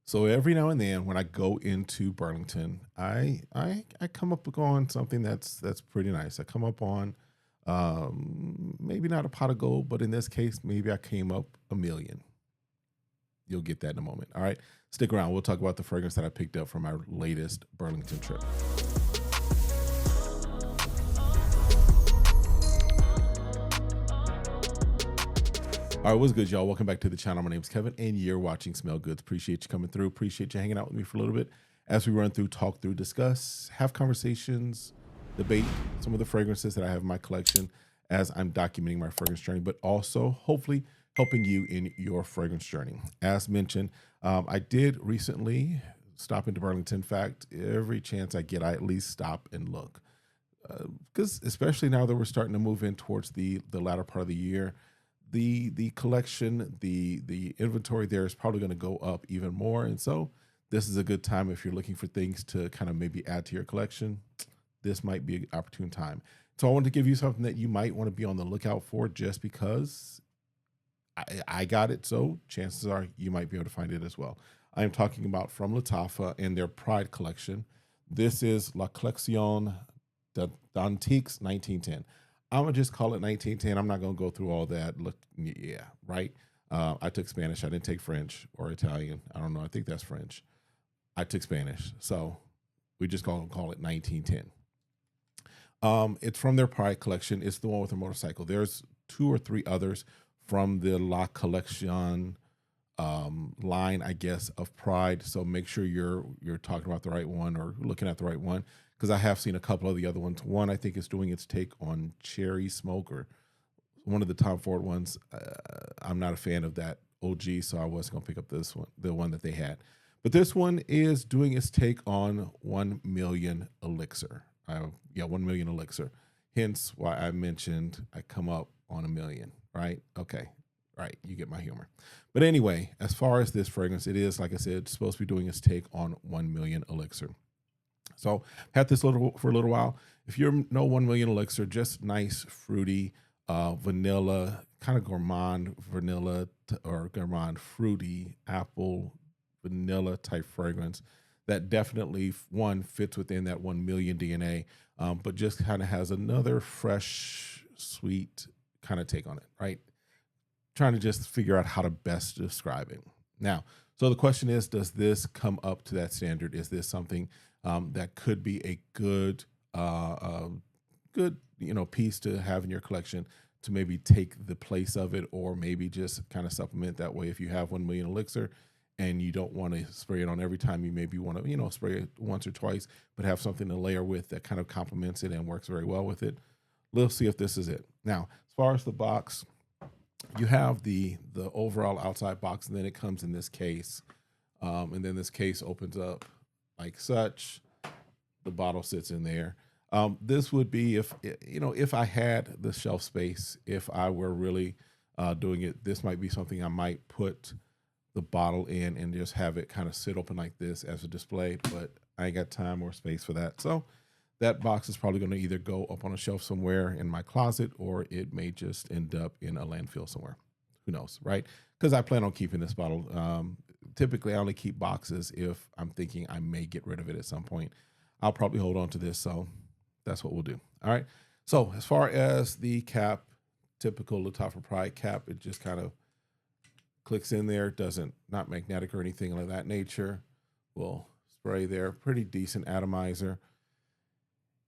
So every now and then when I go into Burlington, I come up on something that's pretty nice. I come up on maybe not a pot of gold, but in this case, maybe I came up a million. You'll get that in a moment. All right. Stick around. We'll talk about the fragrance that I picked up from my latest Burlington trip. All right, what's good, y'all? Welcome back to the channel. My name is Kevin, and you're watching Smell Goods. Appreciate you coming through. Appreciate you hanging out with me for a little bit as we run through, talk through, discuss, have conversations, debate some of the fragrances that I have in my collection as I'm documenting my fragrance journey, but also hopefully helping you in your fragrance journey. As mentioned, I did recently stop into Burlington. In fact, every chance I get, I at least stop and look. Because especially now that we're starting to move in towards the latter part of the year, the collection, the inventory there is probably going to go up even more. And so this is a good time if you're looking for things to kind of maybe add to your collection. This might be an opportune time. So I want to give you something that you might want to be on the lookout for, just because I got it. So chances are you might be able to find it as well. I am talking about from Lattafa and their Pride collection. This is La Collection d'Antiques 1910. I'm gonna just call it 1910. I'm not gonna go through all that. Look, yeah, right. I took Spanish. I didn't take French or Italian. I don't know. I think that's French. I took Spanish, so we just call it 1910. It's from their Pride collection. It's the one with the motorcycle. There's two or three others from the La Collection line, I guess, of Pride. So make sure you're talking about the right one or looking at the right one, because I have seen a couple of the other ones. One I think is doing its take on cherry smoker. One of the Tom Ford ones. I'm not a fan of that OG, so I was gonna pick up this one, the one that they had. But this one is doing its take on 1 million elixir. 1 million elixir. Hence why I mentioned I come up on a million, right? Okay. Right, you get my humor. But anyway, as far as this fragrance, it is, like I said, supposed to be doing its take on 1 million elixir. So had this for a little while. If you know 1 million elixir, just nice, fruity, vanilla, kind of gourmand vanilla or gourmand fruity apple vanilla type fragrance that definitely one fits within that 1 million DNA, but just kind of has another fresh, sweet kind of take on it, right? Trying to just figure out how to best describe it. Now, so the question is, does this come up to that standard? Is this something that could be a good, good, piece to have in your collection to maybe take the place of it, or maybe just kind of supplement that way? If you have 1 million elixir and you don't want to spray it on every time, you maybe want to, spray it once or twice, but have something to layer with that kind of complements it and works very well with it. Let's see if this is it. Now, as far as the box, you have the overall outside box, and then it comes in this case, and then this case opens up like such. The bottle sits in there. This would be if I had the shelf space, if I were really doing it, this might be something I might put the bottle in and just have it kind of sit open like this as a display, but I ain't got time or space for that. So that box is probably going to either go up on a shelf somewhere in my closet, or it may just end up in a landfill somewhere. Who knows, right? Because I plan on keeping this bottle. Typically, I only keep boxes if I'm thinking I may get rid of it at some point. I'll probably hold on to this, so that's what we'll do. All right. So as far as the cap, typical Lattafa Pride cap, it just kind of clicks in there. Not magnetic or anything like that nature. We'll spray there. Pretty decent atomizer.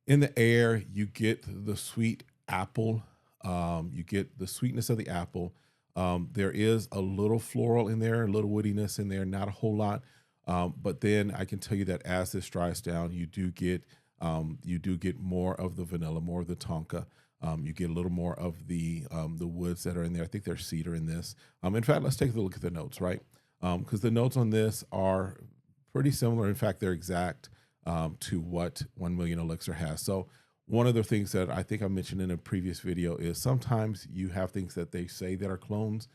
In the air, you get the sweet apple. You get the sweetness of the apple. There is a little floral in there, a little woodiness in there, not a whole lot. But then I can tell you that as this dries down, you do get more of the vanilla, more of the tonka. You get a little more of the woods that are in there. I think there's cedar in this. In fact, let's take a look at the notes, right? Because the notes on this are pretty similar. In fact, they're exact to what 1 million elixir has. So one of the things that I think I mentioned in a previous video is sometimes you have things that they say that are clones,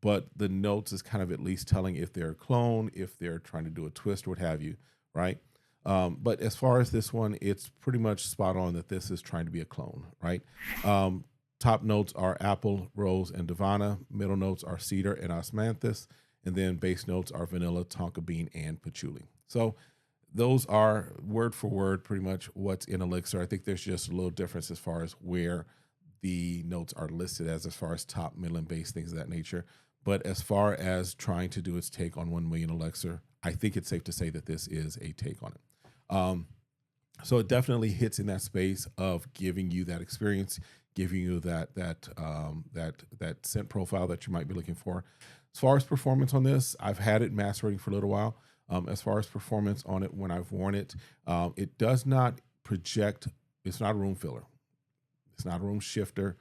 but the notes is kind of at least telling if they're a clone, if they're trying to do a twist or what have you, right? But as far as this one, it's pretty much spot on that this is trying to be a clone, right? Top notes are apple, rose, and divana. Middle notes are cedar and osmanthus. And then base notes are vanilla, tonka bean, and patchouli. So those are word for word pretty much what's in Elixir. I think there's just a little difference as far as where the notes are listed as far as top, middle, and base, things of that nature. But as far as trying to do its take on 1 million Elixir, I think it's safe to say that this is a take on it. So it definitely hits in that space of giving you that experience, giving you that scent profile that you might be looking for. As far as performance on this, I've had it macerating for a little while. As far as performance on it, when I've worn it, it does not project. It's not a room filler. It's not a room shifter.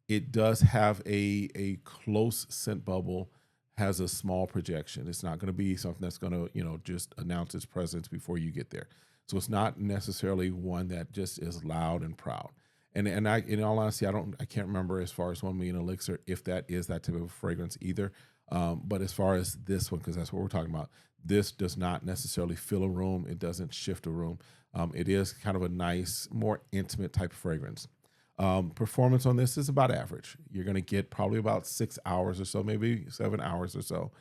It does have a close scent bubble, has a small projection. It's not going to be something that's going to, just announce its presence before you get there. So it's not necessarily one that just is loud and proud. And I, in all honesty, I can't remember as far as 1 million Elixir if that is that type of fragrance either. But as far as this one, because that's what we're talking about, this does not necessarily fill a room. It doesn't shift a room. It is kind of a nice, more intimate type of fragrance. Performance on this is about average. You're going to get probably about 6 hours or so, maybe 7 hours or so,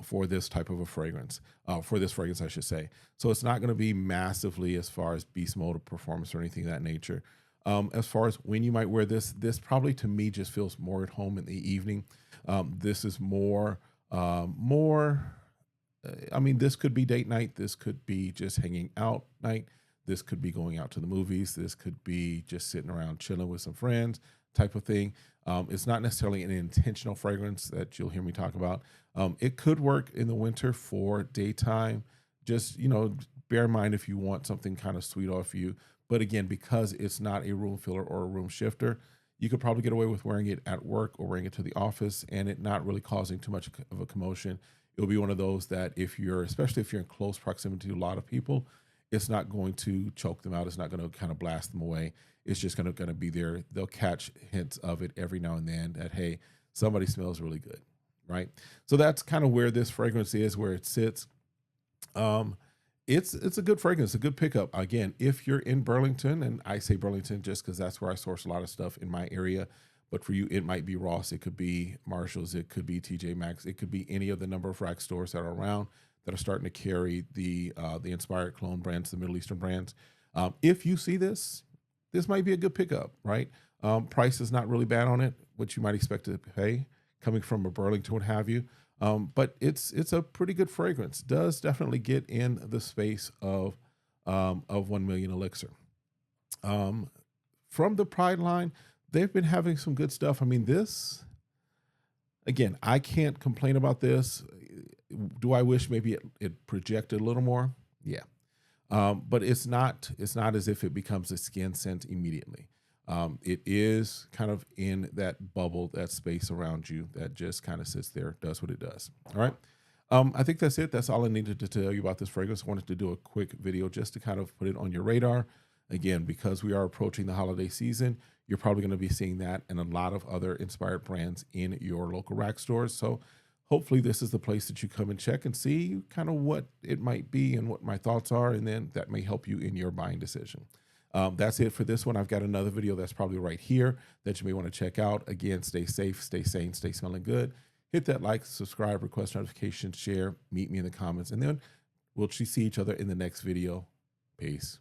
for this type of a fragrance, for this fragrance, I should say. So it's not going to be massively as far as beast mode performance or anything of that nature. As far as when you might wear this probably to me just feels more at home in the evening. This is more, this could be date night. This could be just hanging out night. This could be going out to the movies. This could be just sitting around chilling with some friends type of thing. It's not necessarily an intentional fragrance that you'll hear me talk about. It could work in the winter for daytime. Just, bear in mind if you want something kind of sweet off you. But again, because it's not a room filler or a room shifter, you could probably get away with wearing it at work or wearing it to the office and it not really causing too much of a commotion. It'll be one of those that especially if you're in close proximity to a lot of people, it's not going to choke them out. It's not going to kind of blast them away. It's just going to be there. They'll catch hints of it every now and then that, hey, somebody smells really good, right? So that's kind of where this fragrance is, where it sits. It's a good fragrance, a good pickup. Again, if you're in Burlington, and I say Burlington just because that's where I source a lot of stuff in my area, but for you, it might be Ross, it could be Marshalls, it could be TJ Maxx, it could be any of the number of rack stores that are around that are starting to carry the inspired clone brands, the Middle Eastern brands. If you see this might be a good pickup, right? Price is not really bad on it, what you might expect to pay coming from a Burlington, what have you. But it's a pretty good fragrance. Does definitely get in the space of 1 million Elixir. From the Pride line, they've been having some good stuff. This, again, I can't complain about this. Do I wish maybe it projected a little more? Yeah. But it's not as if it becomes a skin scent immediately. It is kind of in that bubble, that space around you that just kind of sits there, does what it does. All right. I think that's it. That's all I needed to tell you about this fragrance. I wanted to do a quick video just to kind of put it on your radar. Again, because we are approaching the holiday season, you're probably going to be seeing that and a lot of other inspired brands in your local rack stores. So hopefully this is the place that you come and check and see kind of what it might be and what my thoughts are. And then that may help you in your buying decision. That's it for this one. I've got another video that's probably right here that you may want to check out. Again, stay safe, stay sane, stay smelling good. Hit that like, subscribe, request notifications, share, meet me in the comments, and then we'll see each other in the next video. Peace.